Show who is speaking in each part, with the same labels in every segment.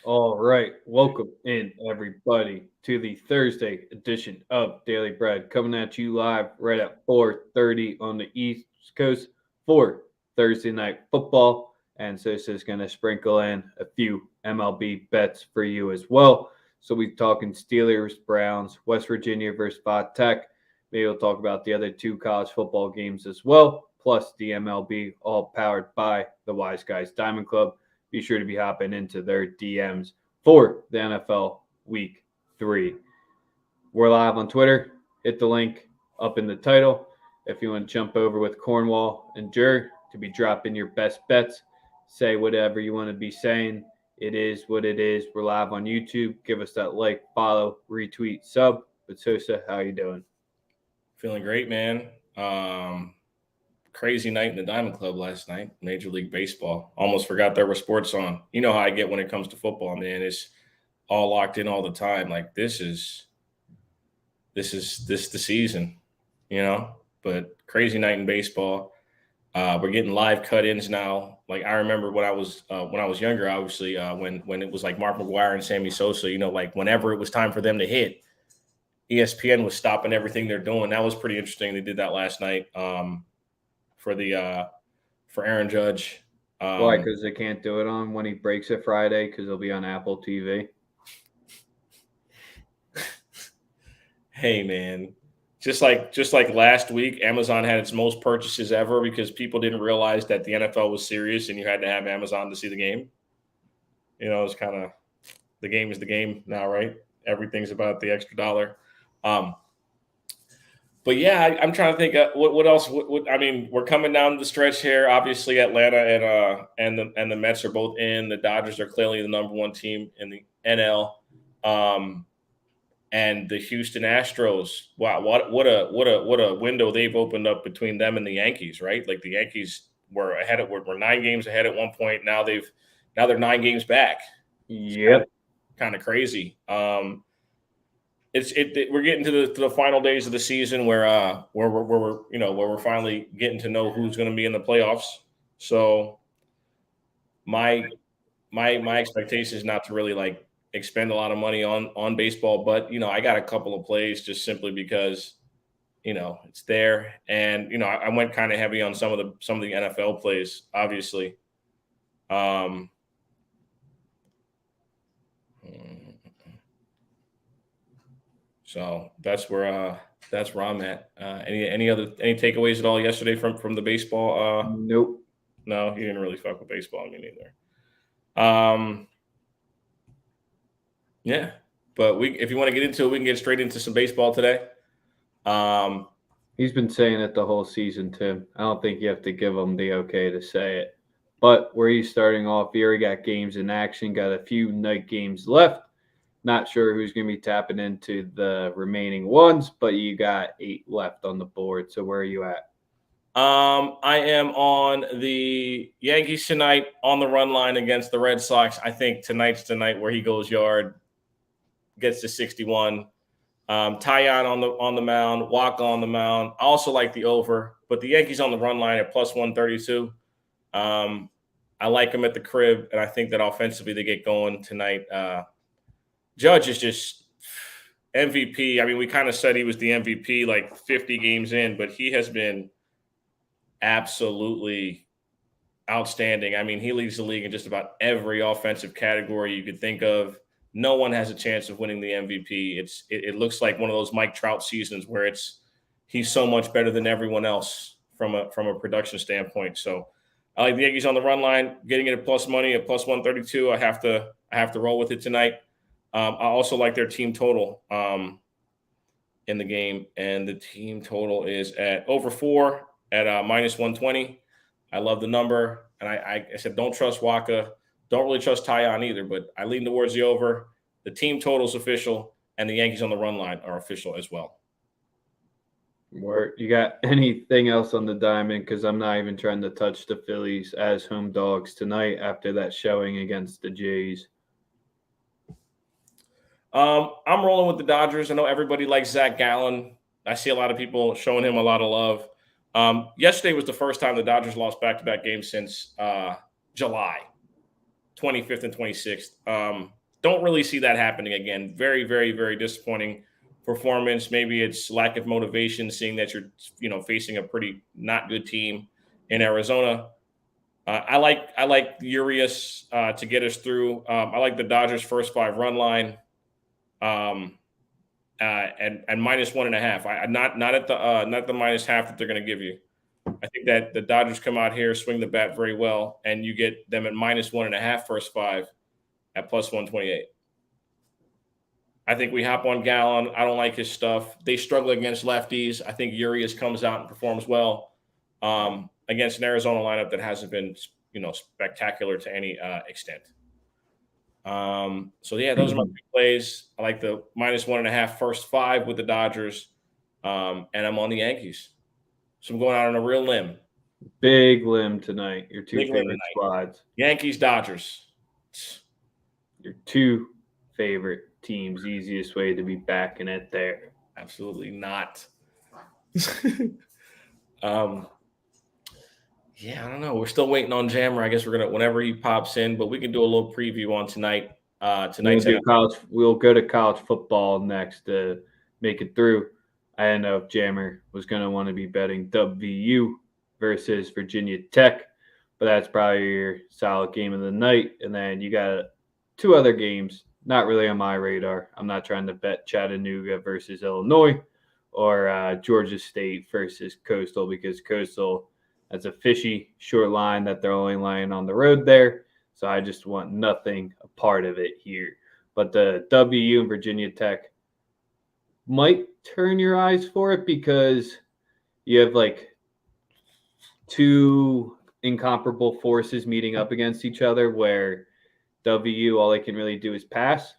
Speaker 1: All right, welcome in everybody to the Thursday edition of Daily Bread, coming at you live right at 4:30 on the East Coast for Thursday night football. And Sosa is going to sprinkle in a few MLB bets for you as well. So we're talking Steelers, Browns, West Virginia versus Va Tech. Maybe we'll talk about the other two college football games as well, plus the MLB, all powered by the Wise Guys Diamond Club. Be sure to be hopping into their DMs for the NFL Week 3. We're live on Twitter. Hit the link up in the title if you want to jump over with Cornwall and Jer to be dropping your best bets. Say whatever you want to be saying. It is what it is. We're live on YouTube. Give us that like, follow, retweet, sub. But Sosa, how you doing?
Speaker 2: Feeling great, man. Crazy night in the Diamond Club last night. Major League Baseball. Almost forgot there were sports on. You know how I get when it comes to football, man. It's all locked in all the time. Like this the season, you know. But crazy night in baseball. We're getting live cut-ins now. Like I remember when I was younger, obviously, when it was like Mark McGwire and Sammy Sosa. You know, like whenever it was time for them to hit, ESPN was stopping everything they're doing. That was pretty interesting. They did that last night for the for Aaron Judge.
Speaker 1: Why?
Speaker 2: Um,
Speaker 1: Because they can't do it on when he breaks it Friday because it'll be on Apple TV.
Speaker 2: hey man, just like last week, Amazon had its most purchases ever because people didn't realize that the NFL was serious and you had to have Amazon to see the game. You know, it's kind of the game is the game now, right? Everything's about the extra dollar. Um, But yeah, I'm trying to think what else. I mean, we're coming down the stretch here. Obviously, Atlanta and the Mets are both in. The Dodgers are clearly the number one team in the NL, um, and the Houston Astros. Wow, what a window they've opened up between them and the Yankees, right? Like the Yankees were 9 games ahead at one point. Now they're 9 games back. It's kind of
Speaker 1: Yep.
Speaker 2: kind of crazy. We're getting to the final days of the season where we're finally getting to know who's going to be in the playoffs. So my my expectation is not to really like expend a lot of money on baseball, but I got a couple of plays just simply because it's there, and I went kind of heavy on some of the NFL plays, obviously. Um, So that's where I'm at. Any takeaways at all yesterday from the baseball?
Speaker 1: Nope.
Speaker 2: No, you didn't really fuck with baseball. Me neither. Um, yeah, but if you want to get into it, we can get straight into some baseball today. Um,
Speaker 1: He's been saying it the whole season, Tim. I don't think you have to give him the okay to say it. But where he's starting off here, he got games in action, got a few night games left. Not sure who's going to be tapping into the remaining ones, but you got 8 left on the board. So where are you at?
Speaker 2: I am on the Yankees tonight on the run line against the Red Sox. I think tonight's the night where he goes yard, gets to 61. Tyon on the mound, Walk on the mound. I also like the over, but the Yankees on the run line at plus 132. I like them at the crib, and I think that offensively they get going tonight. Judge is just MVP. I mean, we kind of said he was the MVP like 50 games in, but he has been absolutely outstanding. I mean, he leads the league in just about every offensive category you could think of. No one has a chance of winning the MVP. It looks like one of those Mike Trout seasons where he's so much better than everyone else from a production standpoint. So I like the Yankees on the run line, getting it at plus money at plus 132. I have to roll with it tonight. I also like their team total in the game, and the team total is at over 4 at minus 120. I love the number, and I said don't trust Waka, don't really trust Tyon either, but I lean towards the over. The team total is official, and the Yankees on the run line are official as well.
Speaker 1: Where you got anything else on the diamond? Because I'm not even trying to touch the Phillies as home dogs tonight after that showing against the Jays.
Speaker 2: I'm rolling with the Dodgers. I know everybody likes Zach Gallen. I see a lot of people showing him a lot of love. Yesterday was the first time the Dodgers lost back-to-back games since July. 25th and 26th. Don't really see that happening again. Very, very, very disappointing performance. Maybe it's lack of motivation, seeing that you're facing a pretty not good team in Arizona. I like Urias to get us through. I like the Dodgers' first 5 run line, and -1.5. Not the minus half that they're going to give you. I think that the Dodgers come out here, swing the bat very well, and you get them at -1.5 first 5 at +128. I think we hop on Gallon. I don't like his stuff. They struggle against lefties. I think Urias comes out and performs well against an Arizona lineup that hasn't been, spectacular to any extent. So yeah, those are my 2 plays. I like the -1.5 first 5 with the Dodgers, and I'm on the Yankees. So I'm going out on a real limb.
Speaker 1: Big limb tonight. Your 2
Speaker 2: Big limb
Speaker 1: favorite
Speaker 2: tonight.
Speaker 1: squads.
Speaker 2: Yankees, Dodgers.
Speaker 1: Your 2 favorite teams. Easiest way to be backing it there.
Speaker 2: Absolutely not. Yeah, I don't know. We're still waiting on Jammer. I guess we're gonna whenever he pops in, but we can do a little preview on tonight. Tonight's
Speaker 1: we'll go to college football next to make it through. I didn't know if Jammer was going to want to be betting WVU versus Virginia Tech, but that's probably your solid game of the night. And then you got 2 other games, not really on my radar. I'm not trying to bet Chattanooga versus Illinois or Georgia State versus Coastal, because Coastal has a fishy short line that they're only laying on the road there. So I just want nothing a part of it here. But the WVU and Virginia Tech might turn your eyes for it, because you have like 2 incomparable forces meeting up against each other, where WVU, all they can really do is pass.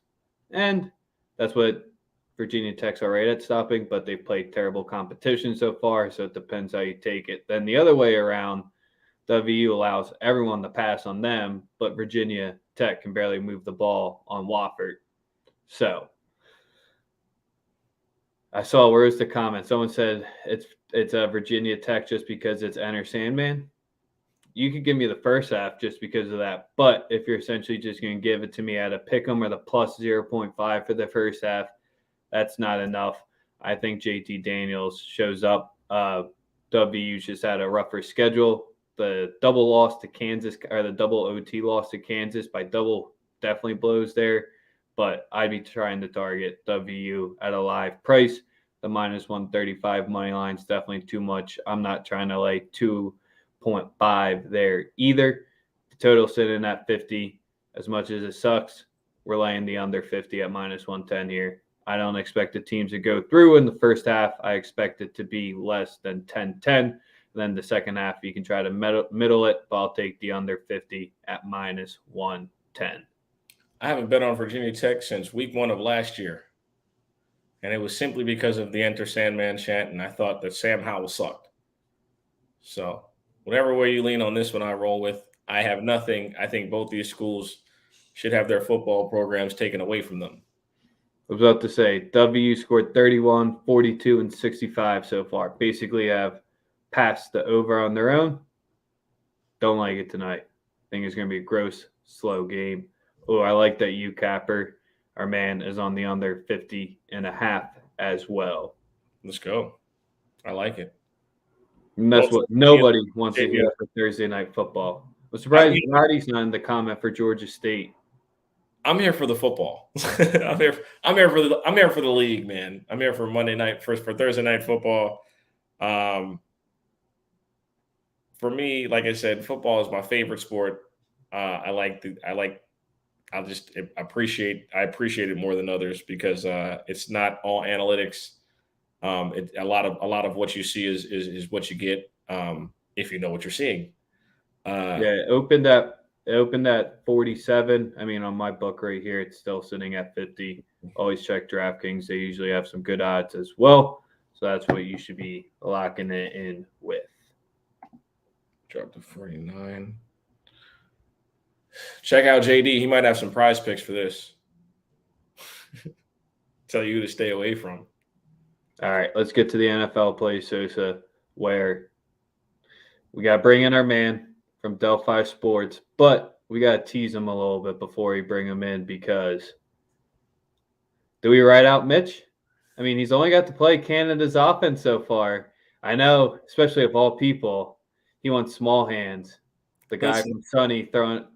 Speaker 1: And that's what Virginia Tech's all right at stopping, but they've played terrible competition so far, so it depends how you take it. Then the other way around, WVU allows everyone to pass on them, but Virginia Tech can barely move the ball on Wofford. So I saw, where's the comment? Someone said it's Virginia Tech just because it's Enter Sandman. You could give me the first half just because of that. But if you're essentially just going to give it to me at a pick 'em or the plus 0.5 for the first half, that's not enough. I think JT Daniels shows up. WVU just had a rougher schedule. The double loss to Kansas, or the double OT loss to Kansas by double, definitely blows there. But I'd be trying to target WVU at a live price. The -135 money line is definitely too much. I'm not trying to lay 2.5 there either. The total sitting at 50. As much as it sucks, we're laying the under 50 at -110 here. I don't expect the teams to go through in the first half. I expect it to be less than 10-10. Then the second half, you can try to middle it, but I'll take the under 50 at -110.
Speaker 2: I haven't bet on Virginia Tech since week 1 of last year. And it was simply because of the Enter Sandman chant, and I thought that Sam Howell sucked. So whatever way you lean on this one, I roll with. I have nothing. I think both these schools should have their football programs taken away from them.
Speaker 1: I was about to say, WVU scored 31, 42, and 65 so far. Basically have passed the over on their own. Don't like it tonight. I think it's going to be a gross, slow game. Oh, I like that you, Capper, our man, is on the under 50.5 as well.
Speaker 2: Let's go. I like it.
Speaker 1: And that's what nobody wants to hear for Thursday night football. I'm surprised Roddy's not in the comment for Georgia State.
Speaker 2: I'm here for the football. I'm here for the league, man. I'm here for Monday night, for Thursday night football. For me, like I said, football is my favorite sport. I appreciate it more than others, because it's not all analytics. A lot of what you see is what you get if you know what you're seeing.
Speaker 1: It opened at 47. I mean, on my book right here, it's still sitting at 50. Always check DraftKings. They usually have some good odds as well. So that's what you should be locking it in with.
Speaker 2: Drop to 49. Check out JD. He might have some prize picks for this. Tell you who to stay away from.
Speaker 1: All right, let's get to the NFL play, Sosa, where we got to bring in our man from Delphi Sports, but we got to tease him a little bit before we bring him in because do we write out Mitch? I mean, he's only got to play Canada's offense so far. I know, especially of all people, he wants small hands. The guy
Speaker 2: Listen,
Speaker 1: from Sunny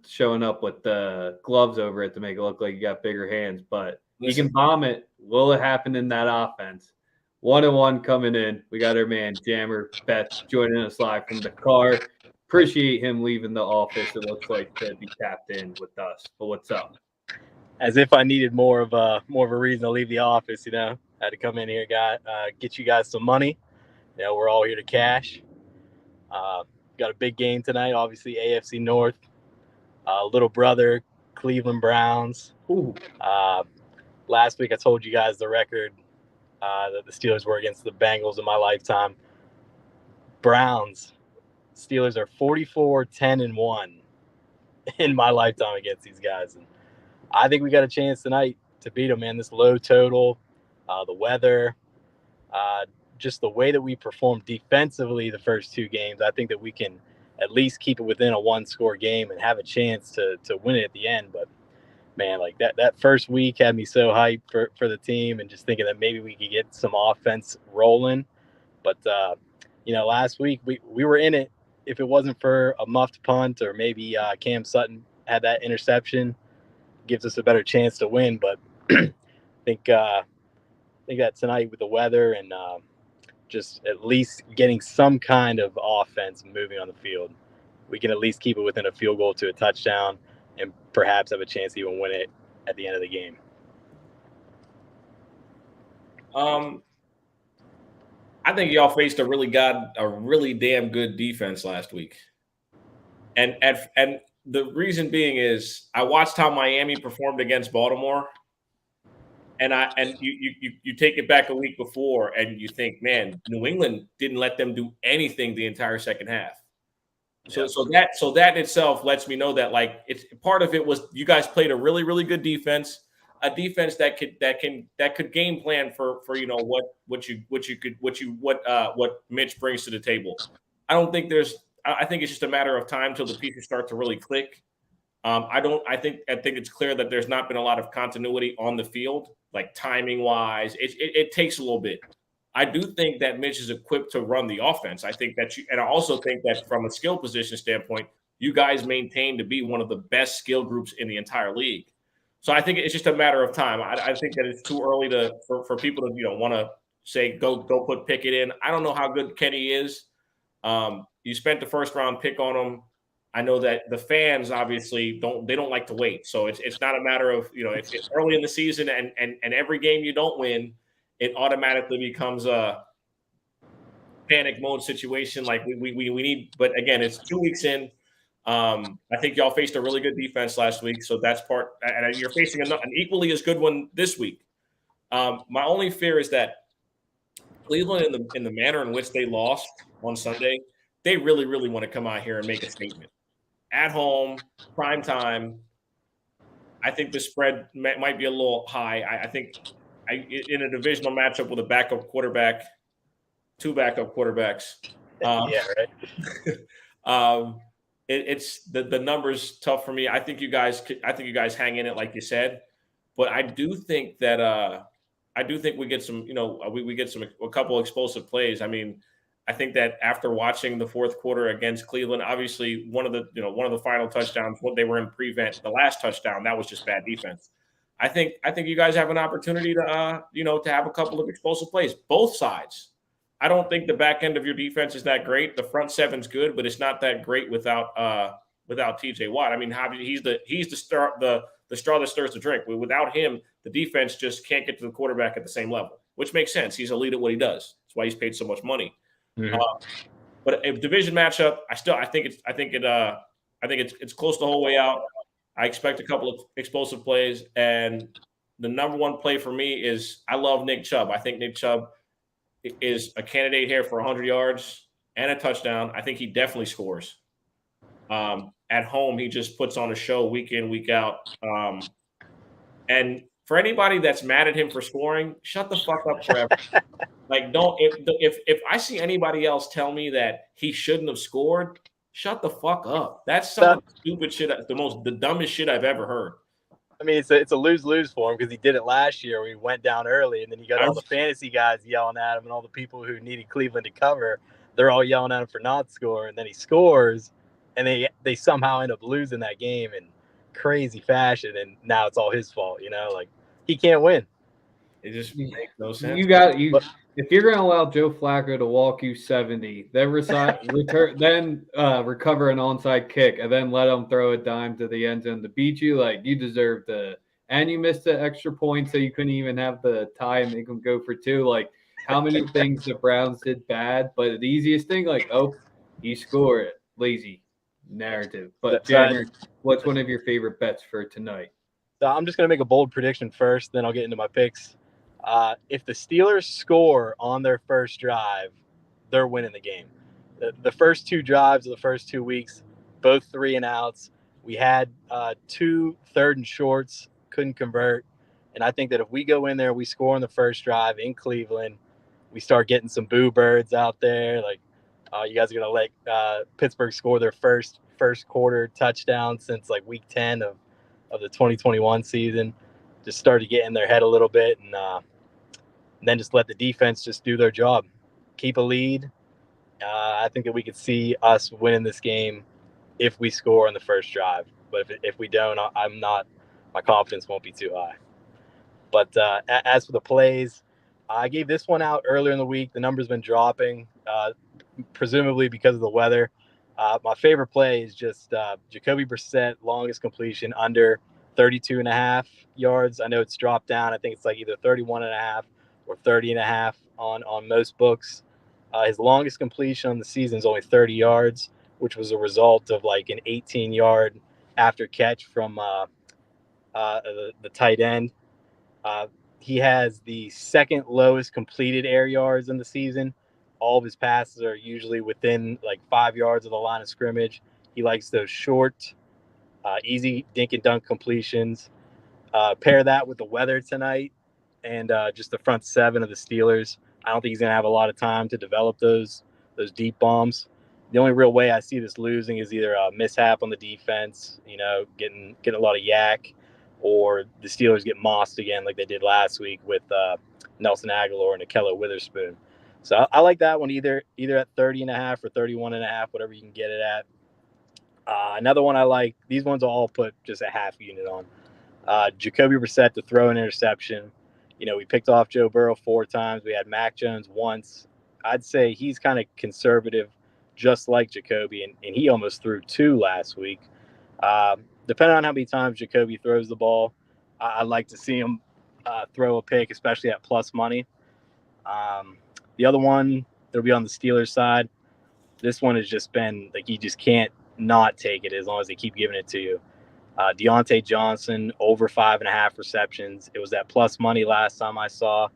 Speaker 1: showing up with the gloves over it to make it look like he got bigger hands, but he can
Speaker 2: listen.
Speaker 1: bomb it. Will it happen in that offense? 1-1 coming in. We got our man Jammer Betts joining us live from the car. Appreciate him leaving the office. It looks like to be tapped in with us. But what's up?
Speaker 3: As if I needed more of a reason to leave the office, you know. Had to come in here, get you guys some money. You know, we're all here to cash. Got a big game tonight, obviously AFC North. Little brother, Cleveland Browns. Last week I told you guys the record that the Steelers were against the Bengals in my lifetime. Browns, Steelers are 44-10-1 in my lifetime against these guys. And I think we got a chance tonight to beat them, man. This low total, the weather, just the way that we performed defensively the first two games. I think that we can at least keep it within a one-score game and have a chance to win it at the end. But, man, like that first week had me so hyped for the team and just thinking that maybe we could get some offense rolling. But, you know, last week we were in it. If it wasn't for a muffed punt or maybe Cam Sutton had that interception, gives us a better chance to win. But I think that tonight with the weather and just at least getting some kind of offense moving on the field, we can at least keep it within a field goal to a touchdown and perhaps have a chance to even win it at the end of the game.
Speaker 2: I think y'all faced a really damn good defense last week. And the reason being is I watched how Miami performed against Baltimore. And you take it back a week before and you think, man, New England didn't let them do anything the entire second half. So that itself lets me know that like it's part of it was you guys played a really, really good defense, a defense that could game plan for you know what Mitch brings to the table. I think it's just a matter of time till the pieces start to really click. I think it's clear that there's not been a lot of continuity on the field, like timing wise. It takes a little bit. I do think that Mitch is equipped to run the offense. I think that and I also think that from a skill position standpoint, you guys maintain to be one of the best skill groups in the entire league. So I think it's just a matter of time. I think that it's too early for people to want to say go put Pickett in. I don't know how good Kenny is. You spent the first round pick on him. I know that the fans obviously don't like to wait. So it's not a matter of, if it's early in the season and every game you don't win, it automatically becomes a panic mode situation. Like we need, but again, it's 2 weeks in. I think y'all faced a really good defense last week. So that's part, and you're facing an equally as good one this week. My only fear is that Cleveland in the manner in which they lost on Sunday, they really, really want to come out here and make a statement. At home, prime time, I think the spread might be a little high. I think in a divisional matchup with a backup quarterback, two backup quarterbacks.
Speaker 3: Yeah, right.
Speaker 2: It's the numbers tough for me. I think you guys hang in it like you said, but I do think that we get some. We get a couple explosive plays. I mean, I think that after watching the fourth quarter against Cleveland, obviously one of the final touchdowns, what they were in prevent, the last touchdown, that was just bad defense. I think you guys have an opportunity to to have a couple of explosive plays, both sides. I don't think the back end of your defense is that great. The front seven's good, but it's not that great without TJ Watt. I mean, he's the straw that stirs the drink. Without him, the defense just can't get to the quarterback at the same level, which makes sense. He's elite at what he does. That's why he's paid so much money.
Speaker 3: Mm-hmm.
Speaker 2: But a division matchup, I think it's close the whole way out. I expect a couple of explosive plays, and the number one play for me is I love Nick Chubb. I think Nick Chubb is a candidate here for 100 yards and a touchdown. I think he definitely scores. At home, he just puts on a show week in, week out. And for anybody that's mad at him for scoring, shut the fuck up forever. Like, don't if I see anybody else tell me that he shouldn't have scored, Shut the fuck up. That's some of the stupid shit, the dumbest shit I've ever heard.
Speaker 3: I mean, it's a lose-lose for him because he did it last year. We went down early, and then you got all the fantasy guys yelling at him, and all the people who needed Cleveland to cover. They're all yelling at him for not scoring. And then he scores, and they somehow end up losing that game in crazy fashion. And now it's all his fault. Like he can't win.
Speaker 2: It just makes no sense.
Speaker 1: If you're going to allow Joe Flacco to walk you 70, then recover an onside kick, and then let him throw a dime to the end zone to beat you, like you deserve and you missed the extra point, so you couldn't even have the tie and make them go for two. Like how many things the Browns did bad, but the easiest thing, he scored, lazy narrative. But Jammer, what's one of your favorite bets for tonight?
Speaker 3: So I'm just going to make a bold prediction first, then I'll get into my picks. If the Steelers score on their first drive, they're winning the game. The first two drives of the first 2 weeks, both 3 and outs. We had 2 third and shorts, couldn't convert. And I think that if we go in there, we score on the first drive in Cleveland, we start getting some boo birds out there. Like you guys are going to let Pittsburgh score their first quarter touchdown since like week 10 of the 2021 season. Just start to get in their head a little bit, and then just let the defense just do their job. Keep a lead. I think that we could see us winning this game if we score on the first drive. But if we don't, my confidence won't be too high. But as for the plays, I gave this one out earlier in the week. The number's been dropping, presumably because of the weather. My favorite play is just Jacoby Brissett, longest completion under 32.5 yards. I know it's dropped down. I think it's like either 31.5 or 30.5 on most books. His longest completion on the season is only 30 yards, which was a result of like an 18-yard after catch from the tight end. He has the second lowest completed air yards in the season. All of his passes are usually within like 5 yards of the line of scrimmage. He likes those short, easy dink and dunk completions. Pair that with the weather tonight and just the front seven of the Steelers. I don't think he's going to have a lot of time to develop those deep bombs. The only real way I see this losing is either a mishap on the defense, getting a lot of yak, or the Steelers get mossed again like they did last week with Nelson Aguilar and Akello Witherspoon. So I like that one either at 30.5 or 31.5, whatever you can get it at. Another one I like, these ones I'll all put just a half unit on. Jacoby Brissett to throw an interception. We picked off Joe Burrow 4 times. We had Mac Jones once. I'd say he's kind of conservative, just like Jacoby, and he almost threw 2 last week. Depending on how many times Jacoby throws the ball, I'd like to see him throw a pick, especially at plus money. The other one, that'll be on the Steelers side. This one has just been like you just can't not take it as long as they keep giving it to you. Deontay Johnson, over 5.5 receptions. It was at plus money last time I saw.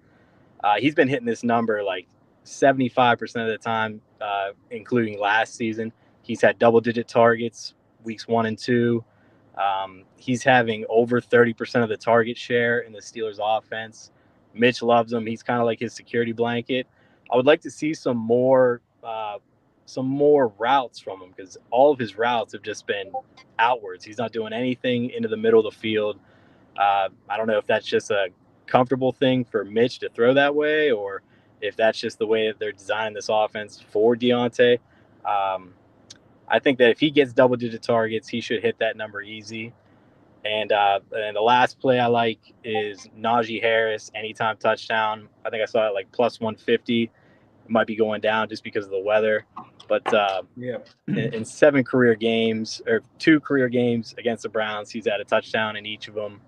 Speaker 3: He's been hitting this number like 75% of the time, including last season. He's had double-digit targets weeks 1 and 2. He's having over 30% of the target share in the Steelers offense. Mitch loves him. He's kind of like his security blanket. I would like to see some more routes from him because all of his routes have just been outwards. He's not doing anything into the middle of the field. I don't know if that's just a comfortable thing for Mitch to throw that way or if that's just the way that they're designing this offense for Deontay. I think that if he gets double-digit targets, he should hit that number easy. And the last play I like is Najee Harris, anytime touchdown. I think I saw it like plus 150. It might be going down just because of the weather. But in 7 career games or 2 career games against the Browns, he's had a touchdown in each of them.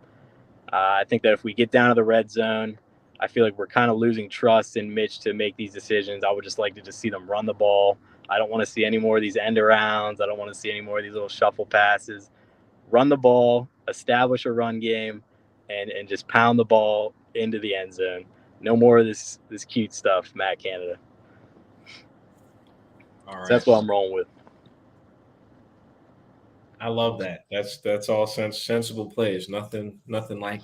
Speaker 3: I think that if we get down to the red zone, I feel like we're kind of losing trust in Mitch to make these decisions. I would just like to just see them run the ball. I don't want to see any more of these end arounds. I don't want to see any more of these little shuffle passes. Run the ball, establish a run game, and just pound the ball into the end zone. No more of this cute stuff, Matt Canada.
Speaker 2: All right.
Speaker 3: So that's what I'm rolling with.
Speaker 2: I love that. That's all sensible plays. Nothing like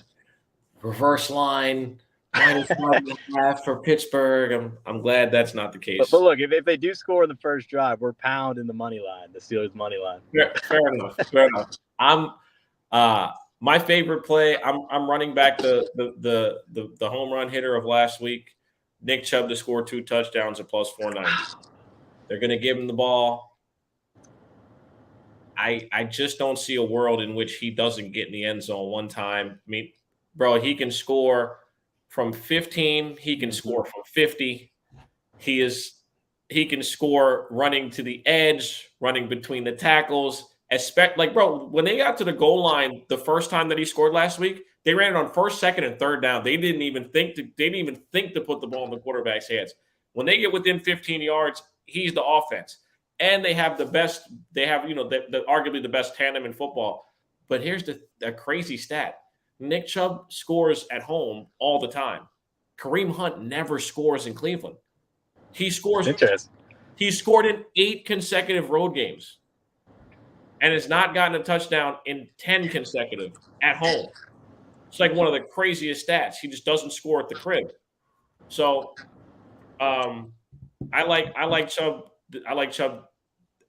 Speaker 2: reverse line, -5.5 for Pittsburgh. I'm glad that's not the case.
Speaker 3: But look, if they do score in the first drive, we're pounding the money line, the Steelers money line.
Speaker 2: Fair enough. Fair enough. My favorite play. I'm running back the home run hitter of last week, Nick Chubb, to score 2 touchdowns at +490. They're going to give him the ball. I just don't see a world in which he doesn't get in the end zone one time. I mean, bro, he can score from 15. He can score from 50. He can score running to the edge, running between the tackles. Bro, when they got to the goal line the first time that he scored last week, they ran it on first, second, and third down. They didn't even think to put the ball in the quarterback's hands. When they get within 15 yards, he's the offense. And they have arguably the best tandem in football. But here's the crazy stat. Nick Chubb scores at home all the time. Kareem Hunt never scores in Cleveland. He scored in 8 consecutive road games and has not gotten a touchdown in 10 consecutive at home. It's like one of the craziest stats. He just doesn't score at the crib. So I like Chubb. I like Chubb,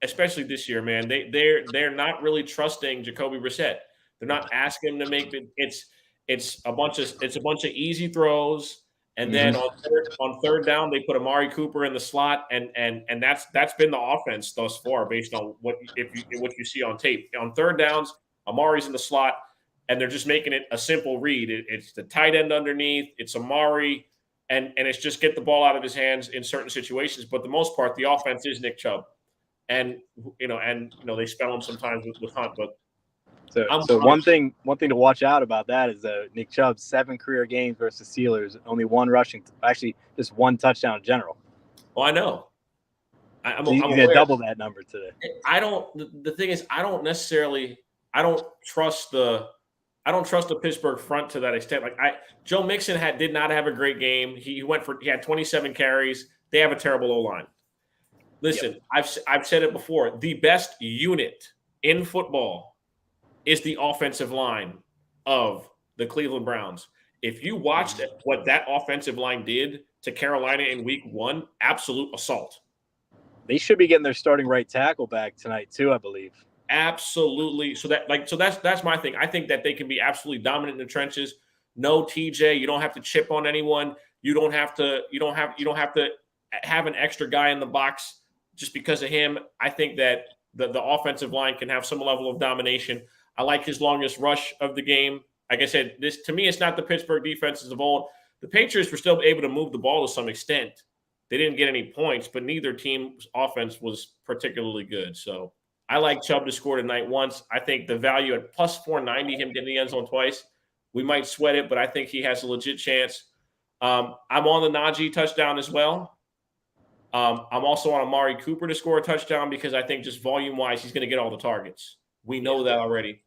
Speaker 2: especially this year, man. They're not really trusting Jacoby Brissett. They're not asking him to make it. It's a bunch of easy throws. And then on third down, they put Amari Cooper in the slot, and that's been the offense thus far, based on what you see on tape. On third downs, Amari's in the slot, and they're just making it a simple read. It's the tight end underneath, it's Amari, and it's just get the ball out of his hands in certain situations. But the most part, the offense is Nick Chubb, and they spell him sometimes with Hunt, but.
Speaker 3: So one thing to watch out about that is Nick Chubb's 7 career games versus Steelers, only 1 rushing, actually just 1 touchdown in general.
Speaker 2: Well, I know. I'm
Speaker 3: gonna double that number today.
Speaker 2: The thing is, I don't trust the Pittsburgh front to that extent. Joe Mixon did not have a great game. He had 27 carries. They have a terrible O-line. Listen, yep. I've said it before. The best unit in football is the offensive line of the Cleveland Browns. If you watched what that offensive line did to Carolina in week 1, absolute assault.
Speaker 3: They should be getting their starting right tackle back tonight too, I believe.
Speaker 2: Absolutely. So that's my thing. I think that they can be absolutely dominant in the trenches. No TJ, you don't have to chip on anyone. You don't have to have an extra guy in the box just because of him. I think that the offensive line can have some level of domination. I like his longest rush of the game. Like I said, this to me, it's not the Pittsburgh defenses of old. The Patriots were still able to move the ball to some extent. They didn't get any points, but neither team's offense was particularly good. So I like Chubb to score tonight once. I think the value at +490, him getting the end zone twice, we might sweat it, but I think he has a legit chance. I'm on the Najee touchdown as well. I'm also on Amari Cooper to score a touchdown because I think just volume-wise, he's going to get all the targets. We know that already.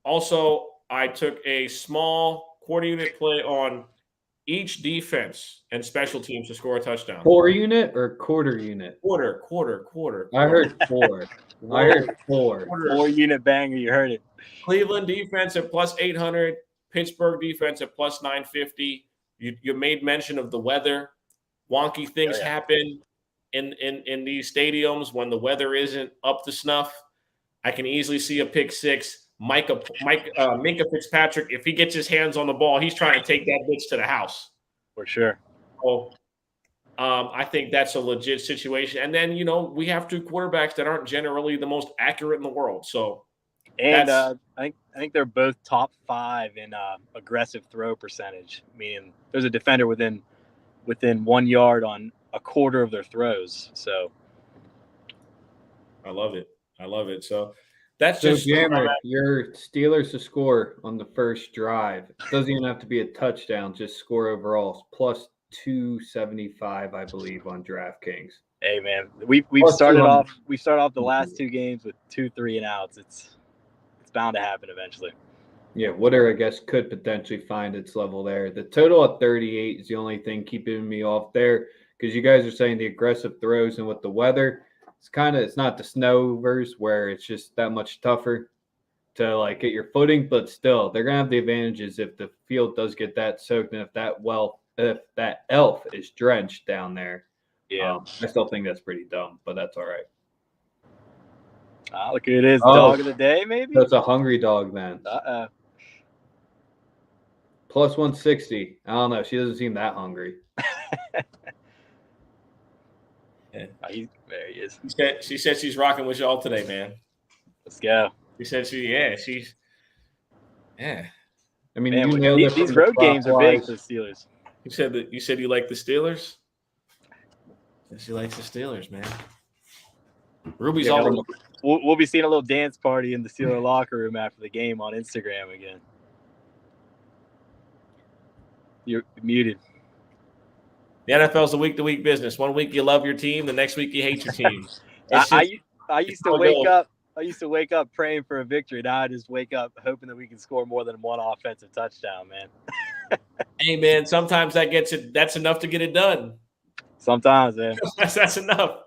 Speaker 2: Also, I took a small quarter unit play on each defense and special teams to score a touchdown.
Speaker 1: Quarter unit or quarter unit?
Speaker 2: Quarter.
Speaker 1: I heard 4. I heard 4.
Speaker 3: 4 unit banger. You heard it.
Speaker 2: Cleveland defense at +800. Pittsburgh defense at +950. You made mention of the weather. Wonky things happen in these stadiums when the weather isn't up to snuff. I can easily see a pick six. Minka Fitzpatrick, if he gets his hands on the ball, he's trying to take that bitch to the house.
Speaker 3: For sure.
Speaker 2: So, I think that's a legit situation. And then, we have 2 quarterbacks that aren't generally the most accurate in the world. So,
Speaker 3: and I think they're both top 5 in aggressive throw percentage, meaning there's a defender within 1 yard on a quarter of their throws. So,
Speaker 2: I love it. So that's just
Speaker 1: Jammer, your Steelers to score on the first drive. It doesn't even have to be a touchdown, just score overall. +275, I believe, on DraftKings.
Speaker 3: Hey man, we started off the last 2 games with 2 3 and outs. It's bound to happen eventually.
Speaker 1: Yeah, Water, I guess, could potentially find its level there. The total at 38 is the only thing keeping me off there because you guys are saying the aggressive throws and with the weather, it's not the snow verse where it's just that much tougher. to like get your footing, but still they're gonna have the advantages if the field does get that soaked and if that elf is drenched down there.
Speaker 3: Yeah.
Speaker 1: I still think that's pretty dumb, but that's all right.
Speaker 3: Look who it is.
Speaker 1: Oh.
Speaker 3: Dog of the day, maybe?
Speaker 1: That's a hungry dog, man.
Speaker 3: Uh-oh.
Speaker 1: Plus 160. I don't know. She doesn't seem that hungry.
Speaker 2: Yeah.
Speaker 3: There he is.
Speaker 2: She said she's rocking with y'all today, man.
Speaker 3: Let's go.
Speaker 2: She said yeah.
Speaker 1: I mean,
Speaker 3: Man,
Speaker 1: you nailed it.
Speaker 3: these road games are big for the Steelers.
Speaker 2: You said you like the Steelers? She likes the Steelers, man. Ruby's all.
Speaker 3: We'll be seeing a little dance party in the Steeler locker room after the game on Instagram again. You're muted.
Speaker 2: The NFL's a week-to-week business. 1 week you love your team, the next week you hate your team.
Speaker 3: I used to wake up. I used to wake up praying for a victory. Now I just wake up hoping that we can score more than one offensive touchdown, man.
Speaker 2: Hey, man, sometimes that gets it. That's enough to get it done.
Speaker 3: Sometimes, man.
Speaker 2: That's enough.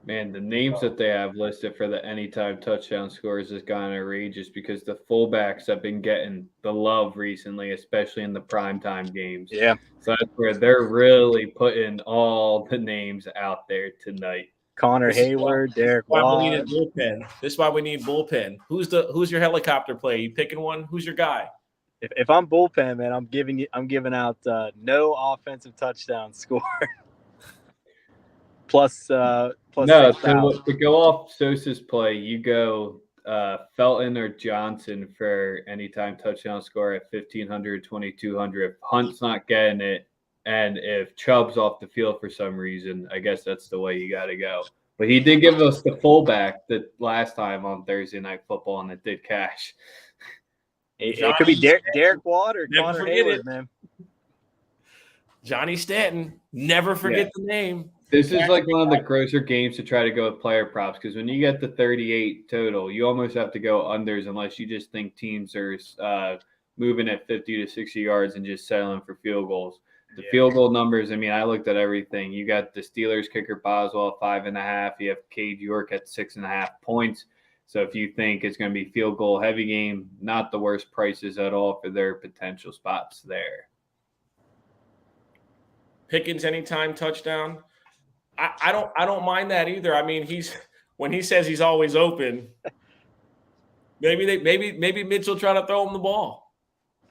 Speaker 1: Man, the names that they have listed for the anytime touchdown scores has gone outrageous because the fullbacks have been getting the love recently, especially in the primetime games.
Speaker 3: Yeah.
Speaker 1: So that's where they're really putting all the names out there tonight.
Speaker 3: Connor Hayward, Derek Watt.
Speaker 2: This is why we need bullpen. Who's your helicopter play? You picking one? Who's your guy?
Speaker 3: If I'm bullpen, man, I'm giving out no offensive touchdown score. plus
Speaker 1: No, to go off Sosa's play, you go Felton or Johnson for anytime touchdown score at 1,500, 2,200. If Hunt's not getting it, and if Chubb's off the field for some reason, I guess that's the way you got to go. But he did give us the fullback the last time on Thursday Night Football, and it did cash.
Speaker 3: It could be Derek Watt or Connor Hayward, man.
Speaker 2: Johnny Stanton. Never forget the name.
Speaker 1: This is like one of the grosser games to try to go with player props because when you get the 38 total, you almost have to go unders unless you just think teams are moving at 50 to 60 yards and just settling for field goals. The field goal numbers, I mean, I looked at everything. You got the Steelers kicker Boswell at 5.5. You have Cade York at 6.5 points. So if you think it's going to be field goal heavy game, not the worst prices at all for their potential spots there.
Speaker 2: Pickens anytime touchdown. I don't mind that either. I mean, when he says he's always open, maybe Mitchell try to throw him the ball.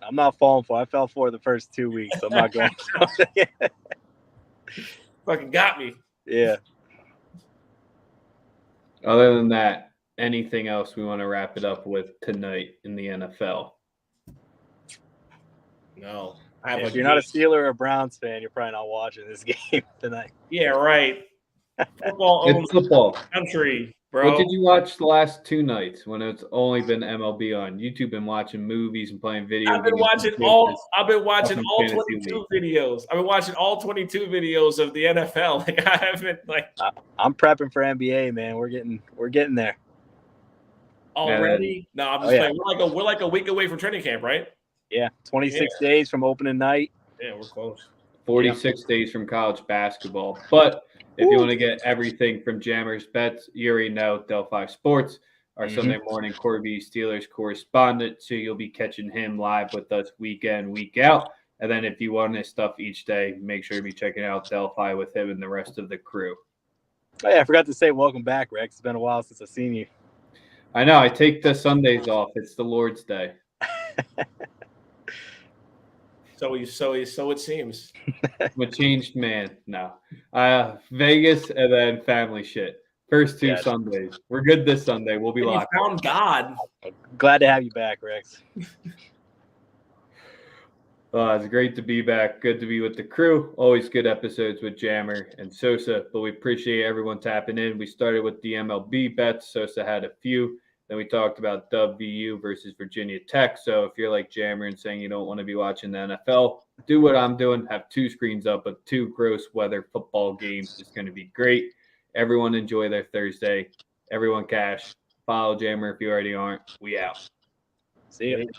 Speaker 3: I'm not falling for it. I fell for it the first 2 weeks. So I'm not going to.
Speaker 2: Fucking got me.
Speaker 3: Yeah.
Speaker 1: Other than that, anything else we want to wrap it up with tonight in the NFL?
Speaker 2: No.
Speaker 3: If you're not a Steeler or a Browns fan, you're probably not watching this game tonight.
Speaker 2: Yeah, right. Football country, bro.
Speaker 1: What did you watch the last 2 nights when it's only been MLB on? YouTube been watching movies and playing video games.
Speaker 2: I've been watching all 22 videos. I've been watching all 22 videos of the NFL. Like I haven't
Speaker 3: I'm prepping for NBA, man. We're getting there.
Speaker 2: Already? No, I'm just playing. We're like a week away from training camp, right?
Speaker 3: Yeah, 26 days from opening night.
Speaker 2: Yeah, we're close.
Speaker 1: 46 days from college basketball. But if you want to get everything from Jammer's Bets, you already know Delphi Sports, our Sunday morning Corby Steelers correspondent. So you'll be catching him live with us week in, week out. And then if you want his stuff each day, make sure to be checking out Delphi with him and the rest of the crew.
Speaker 3: Oh, yeah, I forgot to say welcome back, Rex. It's been a while since I've seen you.
Speaker 1: I know. I take the Sundays off. It's the Lord's Day.
Speaker 2: So it seems.
Speaker 1: I'm a changed man. No. Vegas and then family shit. First 2 Sundays. We're good this Sunday. We'll be locked.
Speaker 2: You found God.
Speaker 3: Glad to have you back, Rex.
Speaker 1: It's great to be back. Good to be with the crew. Always good episodes with Jammer and Sosa, but we appreciate everyone tapping in. We started with the MLB bets. Sosa had a few. Then we talked about WVU versus Virginia Tech. So if you're like Jammer and saying you don't want to be watching the NFL, do what I'm doing. Have 2 screens up of 2 gross weather football games. It's going to be great. Everyone enjoy their Thursday. Everyone cash. Follow Jammer if you already aren't. We out.
Speaker 3: See you.